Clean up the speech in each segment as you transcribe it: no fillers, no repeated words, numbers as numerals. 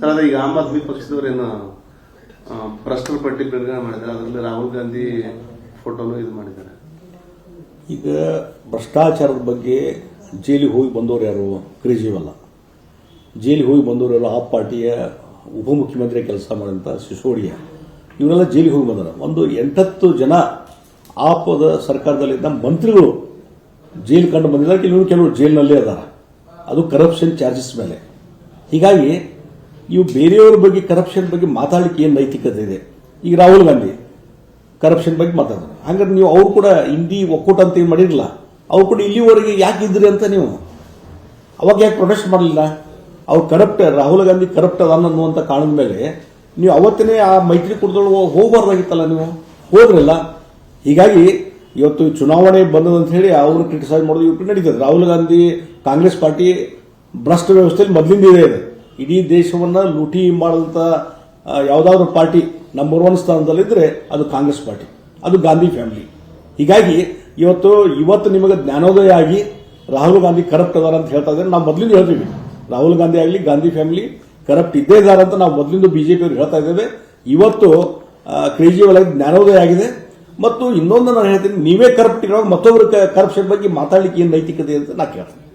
Sir ಅದೇ ಈಗ ಆಮ್ ಆದ್ಮಿ ಪಕ್ಷದವರೇನು ಭ್ರಷ್ಟರ ಪಟ್ಟಿ ಬಿಡುಗಡೆ ಮಾಡಿದ್ದಾರೆ, ಅದರಲ್ಲಿ ರಾಹುಲ್ ಗಾಂಧಿ ಫೋಟೋನು ಇದು ಮಾಡಿದ್ದಾರೆ. ಈಗ ಭ್ರಷ್ಟಾಚಾರದ ಬಗ್ಗೆ ಜೈಲಿಗೆ ಹೋಗಿ ಬಂದವರು ಯಾರು? ಕೇಜ್ರಿವಾಲ್. ಜೈಲಿಗೆ ಹೋಗಿ ಬಂದವರು ಯಾರು? ಆ ಪಾರ್ಟಿಯ ಉಪಮುಖ್ಯಮಂತ್ರಿ ಕೆಲಸ ಮಾಡಿದಂಥ ಸಿಸೋಡಿಯಾ. ಇವರೆಲ್ಲ ಜೈಲಿಗೆ ಹೋಗಿ ಬಂದಾರ. ಒಂದು 8-10 ಜನ ಆಪದ ಸರ್ಕಾರದಲ್ಲಿದ್ದ ಮಂತ್ರಿಗಳು ಜೈಲು ಕಂಡು ಬಂದಿದ್ದಾರೆ. ಕೆಲವರು ಜೈಲಿನಲ್ಲೇ ಅದಾರ, ಅದು ಕರಪ್ಷನ್ ಚಾರ್ಜಸ್ ಮೇಲೆ. ಹೀಗಾಗಿ ಇವು ಬೇರೆಯವರ ಬಗ್ಗೆ ಕರಪ್ಷನ್ ಬಗ್ಗೆ ಮಾತಾಡಲಿಕ್ಕೆ ಏನು ನೈತಿಕತೆ ಇದೆ? ಈಗ ರಾಹುಲ್ ಗಾಂಧಿ ಕರಪ್ಷನ್ ಬಗ್ಗೆ ಮಾತಾಡ್ತಾರೆ. ಹಂಗಾರೆ ನೀವು ಅವ್ರು ಕೂಡ ಹಿಂದಿ ಒಕ್ಕೂಟ ಅಂತ ಏನು ಮಾಡಿರಲಿಲ್ಲ, ಅವ್ರು ಕೂಡ ಇಲ್ಲಿವರೆಗೆ ಯಾಕೆ ಇದ್ರಿ ಅಂತ ನೀವು ಅವಾಗ ಯಾಕೆ ಪ್ರೊಟೆಸ್ಟ್ ಮಾಡಲಿಲ್ಲ? ಅವ್ರು ಕರಪ್ಟ್, ರಾಹುಲ್ ಗಾಂಧಿ ಕರಪ್ಟ್ ಅದ ಅನ್ನುವಂಥ ಕಾರಣದ ಮೇಲೆ ನೀವು ಅವತ್ತನೇ ಆ ಮೈತ್ರಿಕೂಟದೊಳಗೆ ಹೋಗಬಾರ್ದಾಗಿತ್ತಲ್ಲ, ನೀವು ಹೋದ್ರಲ್ಲ. ಹೀಗಾಗಿ ಇವತ್ತು ಚುನಾವಣೆ ಬಂದದಂತ ಹೇಳಿ ಅವ್ರನ್ನ ಕ್ರಿಟಿಸೈಸ್ ಮಾಡೋದು ಇವ್ರು ನಡೀತದೆ. ರಾಹುಲ್ ಗಾಂಧಿ ಕಾಂಗ್ರೆಸ್ ಪಾರ್ಟಿ ಭ್ರಷ್ಟ ವ್ಯವಸ್ಥೆಯಲ್ಲಿ ಮೊದಲಿಂದ ಇದೆ. ಇಡೀ ದೇಶವನ್ನು ಲೂಟಿ ಮಾಡಿದಂಥ ಯಾವುದಾದ್ರೂ ಪಾರ್ಟಿ ನಂಬರ್ 1 ಸ್ಥಾನದಲ್ಲಿದ್ದರೆ ಅದು ಕಾಂಗ್ರೆಸ್ ಪಾರ್ಟಿ, ಅದು ಗಾಂಧಿ ಫ್ಯಾಮಿಲಿ. ಹೀಗಾಗಿ ಇವತ್ತು ನಿಮಗೆ ಜ್ಞಾನೋದಯ ಆಗಿ ರಾಹುಲ್ ಗಾಂಧಿ ಕರಪ್ಟ್ ಅದಾರ ಅಂತ ಹೇಳ್ತಾ ಇದ್ದಾರೆ. ನಾವು ಮೊದಲಿಂದ ಹೇಳ್ತೀವಿ, ರಾಹುಲ್ ಗಾಂಧಿ ಆಗಲಿ ಗಾಂಧಿ ಫ್ಯಾಮಿಲಿ ಕರಪ್ಟ್ ಇದ್ದೇ ಇದ್ದಾರೆ ಅಂತ ನಾವು ಮೊದಲಿಂದ ಬಿಜೆಪಿ ಅವರು ಹೇಳ್ತಾ ಇದ್ದೇವೆ. ಇವತ್ತು ಕೇಜ್ರಿವಾಲ್ ಜ್ಞಾನೋದಯ ಆಗಿದೆ. ಮತ್ತು ಇನ್ನೊಂದು ನಾನು ಹೇಳ್ತೀನಿ, ನೀವೇ ಕರಪ್ಟ್ ಇರುವಾಗ ಮತ್ತೊಬ್ಬರು ಕರಪ್ಷನ್ ಬಗ್ಗೆ ಮಾತಾಡಲಿಕ್ಕೆ ಏನು ನೈತಿಕತೆ ಅಂತ ನಾ ಕೇಳ್ತೀನಿ.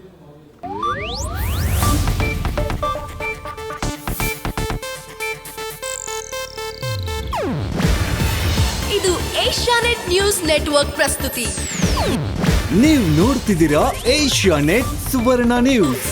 ಇದು ಏಷ್ಯಾನೆಟ್ ನ್ಯೂಸ್ ನೆಟ್ವರ್ಕ್ ಪ್ರಸ್ತುತಿ. ನೀವು ನೋಡ್ತಿದ್ದೀರಾ ಏಷ್ಯಾನೆಟ್ ಸುವರ್ಣ ನ್ಯೂಸ್.